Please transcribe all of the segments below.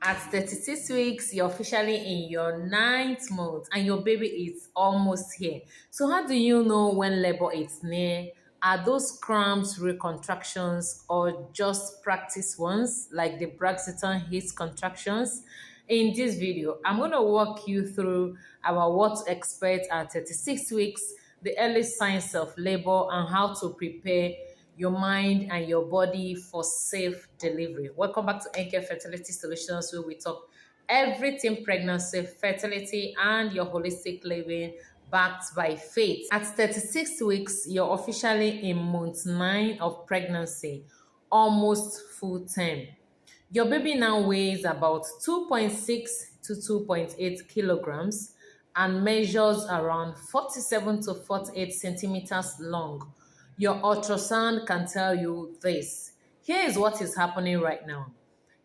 At 36 weeks, you're officially in your ninth month and your baby is almost here. So, how do you know when labor is near? Are those cramps real contractions or just practice ones like the Braxton Hicks contractions? In this video, I'm going to walk you through about what to expect at 36 weeks, the early signs of labor, and how to prepare your mind and your body for safe delivery. Welcome back to NK Fertility Solutions, where we talk everything pregnancy, fertility, and your holistic living backed by faith. At 36 weeks, you're officially in month 9 of pregnancy, almost full term. Your baby now weighs about 2.6 to 2.8 kilograms and measures around 47 to 48 centimeters long. Your ultrasound can tell you this. Here is what is happening right now.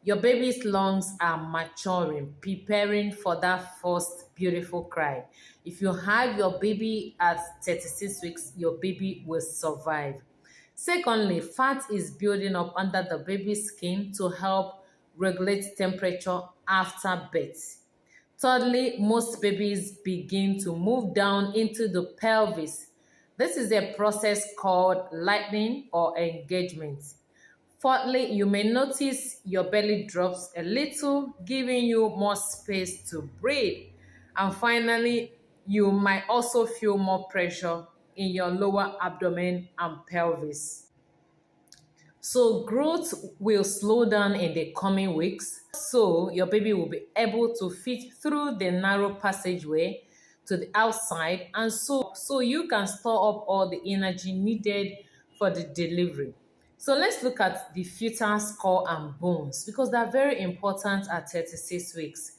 Your baby's lungs are maturing, preparing for that first beautiful cry. If you have your baby at 36 weeks, your baby will survive. Secondly, fat is building up under the baby's skin to help regulate temperature after birth. Thirdly, most babies begin to move down into the pelvis. This is a process called lightening or engagement. Fourthly, you may notice your belly drops a little, giving you more space to breathe. And finally, you might also feel more pressure in your lower abdomen and pelvis. So growth will slow down in the coming weeks, so your baby will be able to fit through the narrow passageway to the outside, and so you can store up all the energy needed for the delivery. So let's look at the fetal skull and bones because they're very important at 36 weeks.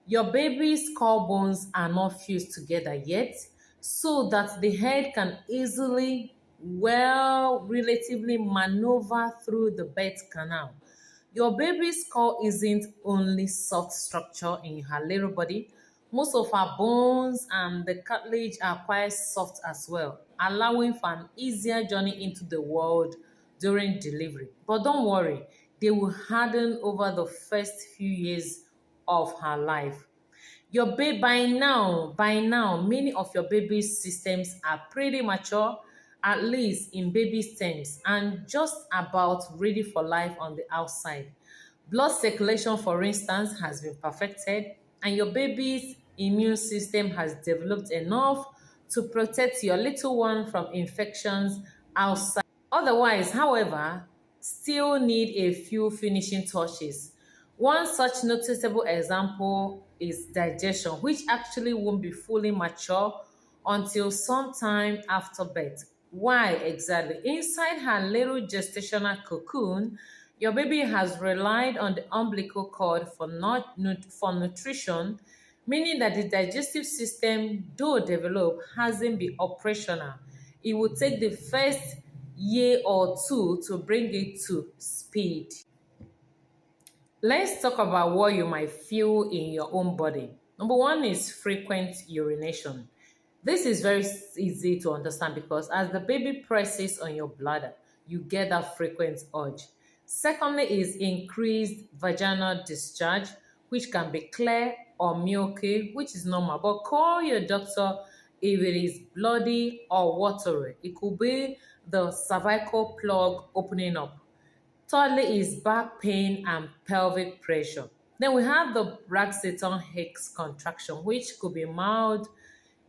Your baby's skull bones are not fused together yet, so that the head can easily, relatively maneuver through the birth canal. Your baby's skull isn't only soft structure in her little body. Most of her bones and the cartilage are quite soft as well, allowing for an easier journey into the world during delivery. But don't worry, they will harden over the first few years of her life. Your baby by now, many of your baby's systems are pretty mature, at least in baby terms, and just about ready for life on the outside. Blood circulation, for instance, has been perfected, and your baby's immune system has developed enough to protect your little one from infections outside. Otherwise, however, still need a few finishing touches. One such noticeable example is digestion, which actually won't be fully mature until sometime after birth. Why exactly? Inside her little gestational cocoon, your baby has relied on the umbilical cord for nutrition, meaning that the digestive system, though developed, hasn't been operational. It will take the first year or two to bring it to speed. Let's talk about what you might feel in your own body. Number one is frequent urination. This is very easy to understand because as the baby presses on your bladder, you get that frequent urge. Secondly is increased vaginal discharge, which can be clear or milky, which is normal. But call your doctor if it is bloody or watery. It could be the cervical plug opening up. Thirdly is back pain and pelvic pressure. Then we have the Braxton Hicks contraction, which could be mild,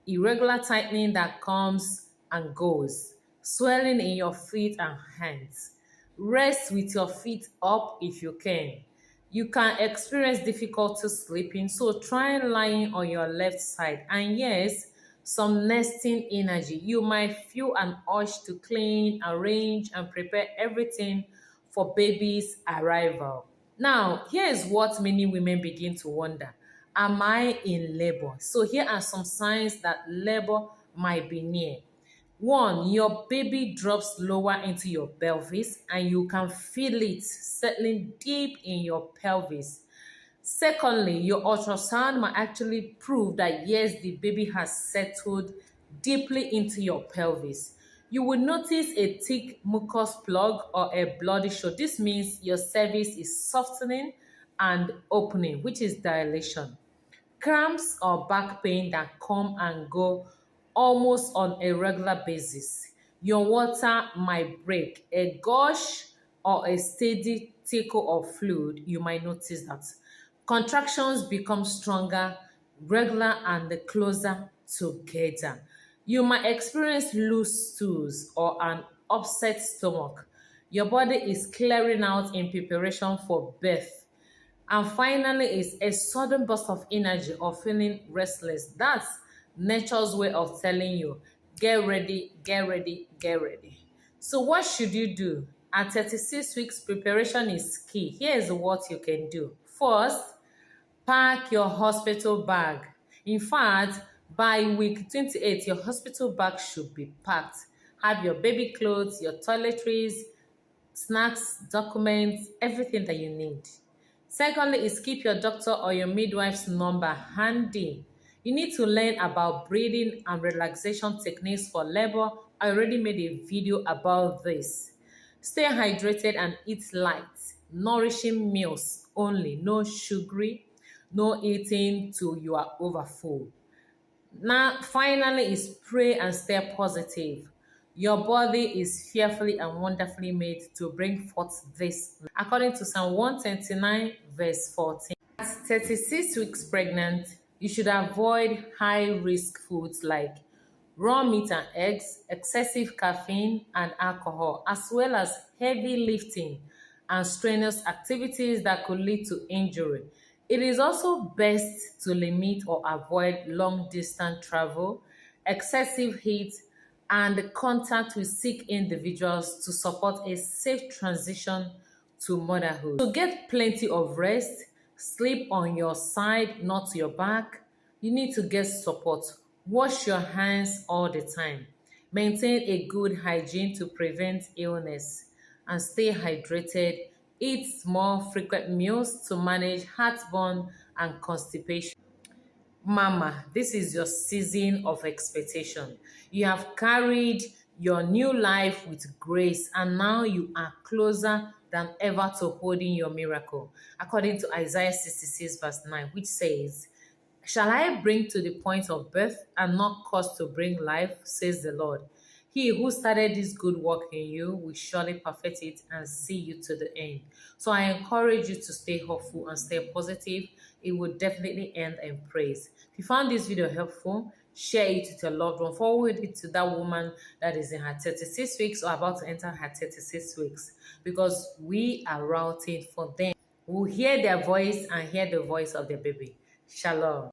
irregular tightening that comes and goes, swelling in your feet and hands. Rest with your feet up if you can. You can experience difficulty sleeping, so try lying on your left side. And yes, some nesting energy. You might feel an urge to clean, arrange, and prepare everything for baby's arrival. Now, here is what many women begin to wonder. Am I in labor? So here are some signs that labor might be near. One, your baby drops lower into your pelvis and you can feel it settling deep in your pelvis. Secondly, your ultrasound might actually prove that yes, the baby has settled deeply into your pelvis. You will notice a thick mucus plug or a bloody show. This means your cervix is softening and opening, which is dilation. Cramps or back pain that come and go almost on a regular basis. Your water might break. A gush or a steady trickle of fluid, you might notice that. Contractions become stronger, regular, and closer together. You might experience loose stools or an upset stomach. Your body is clearing out in preparation for birth. And finally, is a sudden burst of energy or feeling restless. That's nature's way of telling you, get ready, get ready, get ready. So, what should you do? At 36 weeks, preparation is key. Here's what you can do. First, pack your hospital bag. In fact, by week 28, your hospital bag should be packed. Have your baby clothes, your toiletries, snacks, documents, everything that you need. Secondly, is keep your doctor or your midwife's number handy. You need to learn about breathing and relaxation techniques for labor. I already made a video about this. Stay hydrated and eat light, nourishing meals only, no sugary, no eating till you are overfull. Now, finally, is pray and stay positive. Your body is fearfully and wonderfully made to bring forth this. According to Psalm 129, verse 14. At 36 weeks pregnant, you should avoid high risk foods like raw meat and eggs, excessive caffeine and alcohol, as well as heavy lifting and strenuous activities that could lead to injury. It is also best to limit or avoid long distance travel, excessive heat, and contact with sick individuals to support a safe transition to motherhood. So get plenty of rest, sleep on your side, not your back. You need to get support. Wash your hands all the time. Maintain a good hygiene to prevent illness and stay hydrated. Eat small, frequent meals to manage heartburn and constipation. Mama, this is your season of expectation. You have carried your new life with grace, and now you are closer than ever to holding your miracle. According to Isaiah 66, verse 9, which says, shall I bring to the point of birth and not cause to bring life, says the Lord. He who started this good work in you will surely perfect it and see you to the end. So I encourage you to stay hopeful and stay positive. It will definitely end in praise. If you found this video helpful, share it with your loved one. Forward it to that woman that is in her 36 weeks or about to enter her 36 weeks, because we are routing for them. We'll hear their voice and hear the voice of the baby. Shalom.